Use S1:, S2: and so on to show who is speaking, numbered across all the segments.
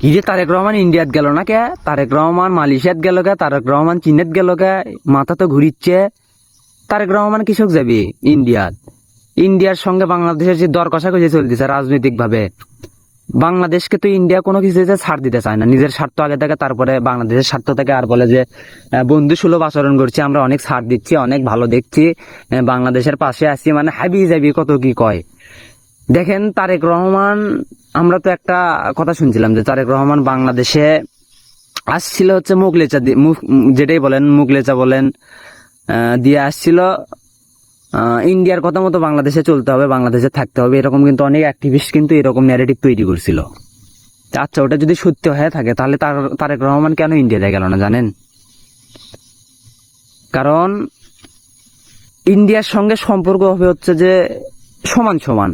S1: কি যে তারেক রহমান ইন্ডিয়াত গেল না কে, তারেক রহমান মালয়েশিয়াত গেল কে, তারেক রহমান চীনত গেল কে, মাথা তো ঘুরিচ্ছে। তারেক রহমান কৃষক যাবি ইন্ডিয়াত? ইন্ডিয়ার সঙ্গে বাংলাদেশের যে দর কষাকষি চলতেছে রাজনৈতিক ভাবে, বাংলাদেশকে তো ইন্ডিয়া কোনো কিছুতে ছাড় দিতে চায় না, নিজের স্বার্থ আগে থাকে, তারপরে বাংলাদেশের স্বার্থ থেকে আর বলে যে বন্ধু সুলভ আচরণ করছি, আমরা অনেক ছাড় দিচ্ছি, অনেক ভালো দেখছি, বাংলাদেশের পাশে আছি, মানে হাবি যাবি কত কি কয়। দেখেন তারেক রহমান, আমরা তো একটা কথা শুনছিলাম যে তারেক রহমান বাংলাদেশে আসছিল হচ্ছে মুগলেচা যেটাই বলেন, মুগলেচা বলেন, দিয়ে আসছিল। ইন্ডিয়ার কথা মতো বাংলাদেশে চলতে হবে, বাংলাদেশে থাকতে হবে, এরকম কিন্তু অনেক অ্যাক্টিভিস্ট কিন্তু এরকম ন্যারেটিভ তৈরি করছিল। আচ্ছা, ওটা যদি সত্যি হয়ে থাকে তাহলে তারেক রহমান কেন ইন্ডিয়াতে গেল না জানেন? কারণ ইন্ডিয়ার সঙ্গে সম্পর্ক হবে হচ্ছে যে সমান সমান।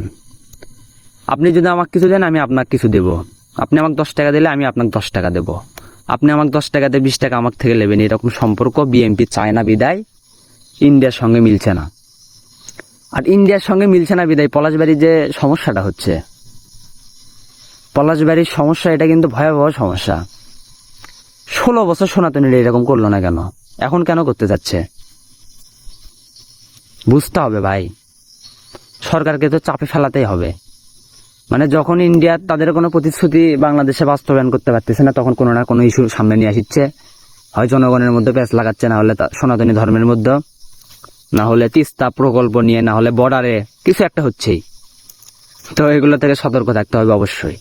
S1: আপনি যদি আমাকে কিছু দেন, আমি আপনাকে কিছু দেব। আপনি আমাকে 10 টাকা দিলে আমি আপনাকে 10 টাকা দেব। আপনি আমাকে 10 টাকা দিয়ে 20 টাকা আমার থেকে নেবেন, এরকম সম্পর্ক বিএনপি চায় না বিদায় ইন্ডিয়ার সঙ্গে মিলছে না। আর ইন্ডিয়ার সঙ্গে মিলছে না বিদায় পলাশবাড়ির যে সমস্যাটা হচ্ছে, পলাশবাড়ির সমস্যা, এটা কিন্তু ভয়াবহ সমস্যা। 16 বছর সনাতনীরা এরকম করলো না কেন, এখন কেন করতে যাচ্ছে? বুঝতে হবে ভাই, সরকারকে তো চাপে ফেলাতেই হবে। মানে যখন ইন্ডিয়া তাদের কোনো প্রতিশ্রুতি বাংলাদেশে বাস্তবায়ন করতে পারতেছে না, তখন কোনো না কোনো ইস্যু সামনে নিয়ে আসছে। হয় জনগণের মধ্যে প্যাঁচ লাগাচ্ছে, না হলে সনাতনী ধর্মের মধ্যে, না হলে তিস্তা প্রকল্প নিয়ে, না হলে বর্ডারে কিছু একটা হচ্ছেই। তো এগুলো থেকে সতর্ক থাকতে হবে অবশ্যই।